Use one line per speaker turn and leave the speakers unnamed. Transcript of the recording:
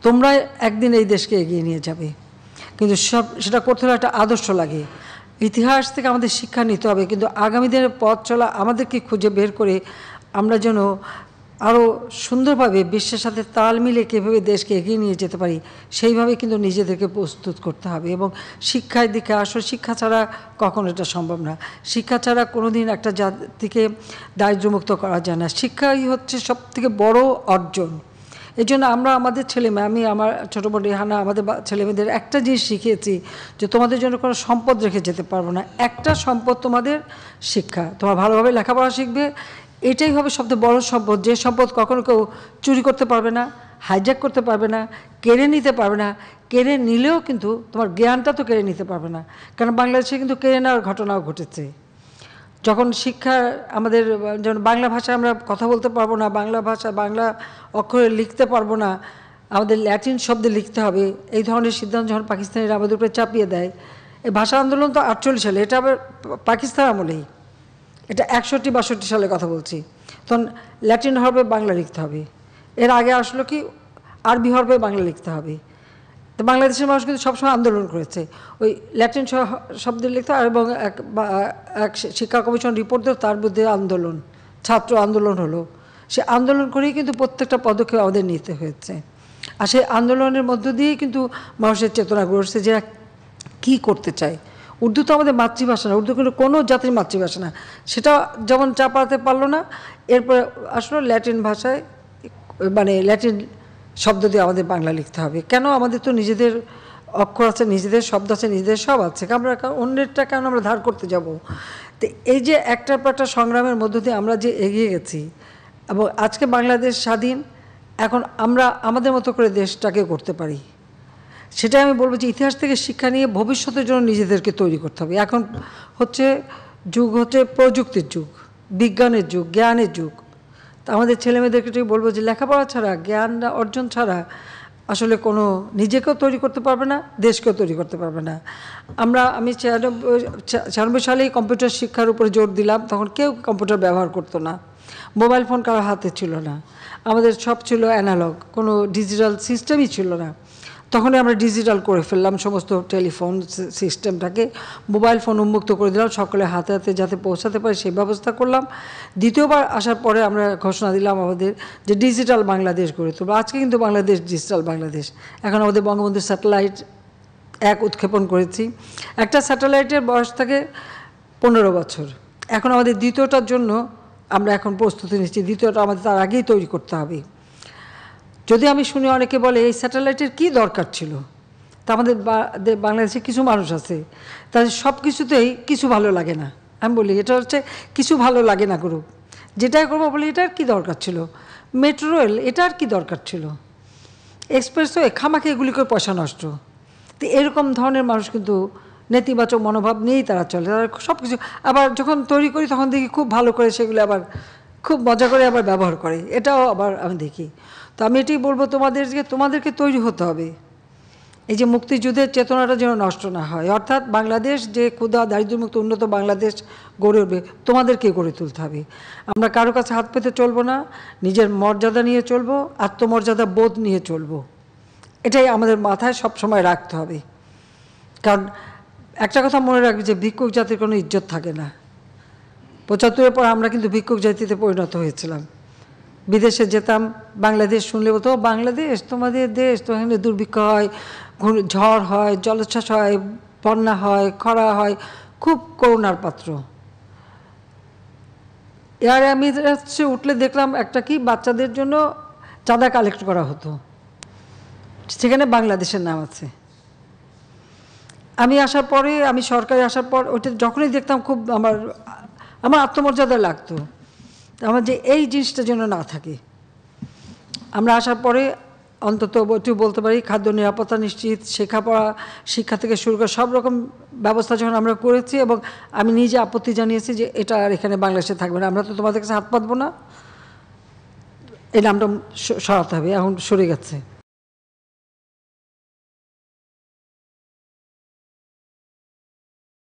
তোমরা একদিন এই দেশকে এগিয়ে নিয়ে যাবে। কিন্তু সেটা করতে হলে একটা আদর্শ লাগে। ইতিহাস থেকে আমাদের শিক্ষা নিতে হবে, কিন্তু আগামী দিনের পথ চলা আমাদেরকে খুঁজে বের করে আমরা যেন আরও সুন্দরভাবে বিশ্বের সাথে তাল মিলে কীভাবে দেশকে এগিয়ে নিয়ে যেতে পারি সেইভাবে কিন্তু নিজেদেরকে প্রস্তুত করতে হবে। এবং শিক্ষার দিকে আসলে শিক্ষা ছাড়া কখনো এটা সম্ভব না। শিক্ষা ছাড়া কোনো দিন একটা জাতিকে দারিদ্র্যমুক্ত করা যায় না। শিক্ষাই হচ্ছে সবথেকে বড় অর্জন। এই জন্য আমরা আমাদের ছেলেমেয়ে, আমি আমার ছোটো বোন রেহানা, আমাদের ছেলেমেয়েদের একটা জিনিস শিখিয়েছি যে তোমাদের জন্য কোনো সম্পদ রেখে যেতে পারবো না। একটা সম্পদ তোমাদের শিক্ষা। তোমরা ভালোভাবে লেখাপড়া শিখবে, এটাই হবে সবচেয়ে বড় সম্পদ। যে সম্পদ কখনো কেউ চুরি করতে পারবে না, হাইজ্যাক করতে পারবে না, কেড়ে নিতে পারবে না। কেড়ে নিলেও কিন্তু তোমার জ্ঞানটা তো কেড়ে নিতে পারবে না, কারণ বাংলাদেশে কিন্তু কেড়ে নেওয়ার ঘটনাও ঘটেছে। যখন শিক্ষা আমাদের, যেমন বাংলা ভাষায় আমরা কথা বলতে পারবো না, বাংলা ভাষা বাংলা অক্ষরে লিখতে পারবো না, আমাদের ল্যাটিন শব্দে লিখতে হবে, এই ধরনের সিদ্ধান্ত যখন পাকিস্তানিরা আমাদের উপরে চাপিয়ে দেয়। এই ভাষা আন্দোলন তো 48 সালে, এটা আবার পাকিস্তান আমলেই, এটা 61-62 সালে কথা বলছি। তখন ল্যাটিন হরফে বাংলা লিখতে হবে। এর আগে আসলো কি আরবি হরফে বাংলা লিখতে হবে। তো বাংলাদেশের মানুষ কিন্তু সবসময় আন্দোলন করেছে, ওই ল্যাটিন শব্দে লিখতে, এবং এক শিক্ষা কমিশন রিপোর্ট দিল, তার মধ্যে আন্দোলন, ছাত্র আন্দোলন হলো। সে আন্দোলন করেই কিন্তু প্রত্যেকটা পদক্ষেপ আমাদের নিতে হয়েছে। আর সেই আন্দোলনের মধ্য দিয়েই কিন্তু মানুষের চেতনা গড়ছে যে কী করতে চায়। উর্দু তো আমাদের মাতৃভাষা না, উর্দু কিন্তু কোনো জাতির মাতৃভাষা না, সেটা যেমন চাপাতে পারলো না। এরপরে আসলে ল্যাটিন ভাষায়, মানে ল্যাটিন শব্দ দিয়ে আমাদের বাংলা লিখতে হবে। কেন? আমাদের তো নিজেদের অক্ষর আছে, নিজেদের শব্দ আছে, নিজেদের সব আছে, আমরা অন্যেরটা কেন আমরা ধার করতে যাব? তো এই যে একটার পর একটা সংগ্রামের মধ্য দিয়ে আমরা যে এগিয়ে গেছি, এবং আজকে বাংলাদেশ স্বাধীন, এখন আমরা আমাদের মতো করে দেশটাকে করতে পারি। সেটাই আমি বলবো যে ইতিহাস থেকে শিক্ষা নিয়ে ভবিষ্যতের জন্য নিজেদেরকে তৈরি করতে হবে। এখন হচ্ছে যুগ হচ্ছে প্রযুক্তির যুগ, বিজ্ঞানের যুগ, জ্ঞানের যুগ। তা আমাদের ছেলেমেয়েদেরকে বলবো যে লেখাপড়া ছাড়া, জ্ঞান অর্জন ছাড়া আসলে কোনো নিজেকেও তৈরি করতে পারবে না, দেশকেও তৈরি করতে পারবে না। আমি 96 সালেই কম্পিউটার শিক্ষার উপরে জোর দিলাম। তখন কেউ কম্পিউটার ব্যবহার করতো না, মোবাইল ফোন কারোর হাতে ছিল না, আমাদের সব ছিল অ্যানালগ, কোনো ডিজিটাল সিস্টেমই ছিল না। তখনই আমরা ডিজিটাল করে ফেললাম সমস্ত টেলিফোন সিস্টেমটাকে, মোবাইল ফোন উন্মুক্ত করে দিলাম, সকলে হাতে হাতে যাতে পৌঁছাতে পারে সেই ব্যবস্থা করলাম। দ্বিতীয়বার আসার পরে আমরা ঘোষণা দিলাম আমাদের যে ডিজিটাল বাংলাদেশ গড়ে তুলব। আজকে কিন্তু বাংলাদেশ ডিজিটাল বাংলাদেশ। এখন আমাদের বঙ্গবন্ধু স্যাটেলাইট 1 উৎক্ষেপণ করেছি। একটা স্যাটেলাইটের বয়স থাকে 15 বছর। এখন আমাদের দ্বিতীয়টার জন্য আমরা এখন প্রস্তুতি নিচ্ছি, দ্বিতীয়টা আমাদের তার আগেই তৈরি করতে হবে। যদি আমি শুনি অনেকে বলে এই স্যাটেলাইটের কী দরকার ছিল, তা আমাদের বাংলাদেশে কিছু মানুষ আছে তাদের সব কিছুতেই কিছু ভালো লাগে না। আমি বলি এটা হচ্ছে কিছু ভালো লাগে না গ্রুপ, যেটাই করবো বলি এটার কী দরকার ছিল, মেট্রো রেল এটার কী দরকার ছিল, এক্সপ্রেসওয়ে খামাখে এগুলি করে পয়সা নষ্ট। তো এরকম ধরনের মানুষ কিন্তু নেতিবাচক মনোভাব নিয়েই তারা চলে, তারা সব কিছু আবার যখন তৈরি করি তখন দেখি খুব ভালো করে সেগুলো আবার খুব মজা করে আবার ব্যবহার করে, এটাও আবার আমি দেখি। তো আমি এটাই বলবো তোমাদেরকে তৈরি হতে হবে, এই যে মুক্তিযুদ্ধের চেতনাটা যেন নষ্ট না হয়। অর্থাৎ বাংলাদেশ যে ক্ষুধা দারিদ্র্যমুক্ত উন্নত বাংলাদেশ গড়ে উঠবে তোমাদেরকে গড়ে তুলতে হবে। আমরা কারো কাছে হাত পেতে চলবো না, নিজের মর্যাদা নিয়ে চলবো, আত্মমর্যাদা বোধ নিয়ে চলবো। এটাই আমাদের মাথায় সব সময় রাখতে হবে। কারণ একটা কথা মনে রাখবে যে ভিক্ষুক জাতির কোনো ইজ্জত থাকে না। 75-এর পর আমরা কিন্তু ভিক্ষুক জাতিতে পরিণত হয়েছিলাম। বিদেশে যেতাম, বাংলাদেশ শুনলে বলতো বাংলাদেশ তোমাদের দেশ, তো এখানে দুর্ভিক্ষ হয়, ঝড় হয়, জলোচ্ছ্বাস হয়, বন্যা হয়, খরা হয়, খুব করুণার পাত্র। এবারে আমি উঠলে দেখলাম একটা কি বাচ্চাদের জন্য চাঁদা কালেক্ট করা হতো, সেখানে বাংলাদেশের নাম আছে। আমি আসার পরে, আমি সরকারে আসার পর ওইটা যখনই দেখতাম খুব আমার আত্মমর্যাদা লাগতো, আমার যে এই জিনিসটা যেন না থাকে। আমরা আসার পরে অন্তত একটু বলতে পারি খাদ্য নিরাপত্তা নিশ্চিত, শিক্ষা থেকে শুরু করে সব রকম ব্যবস্থা যখন আমরা করেছি, এবং আমি নিজে আপত্তি জানিয়েছি যে এটা আর এখানে বাংলাদেশে থাকবে না, আমরা তো তোমাদের কাছে হাত পাতবো না, এই নামটা সরাতে হবে, এখন সরে গেছে।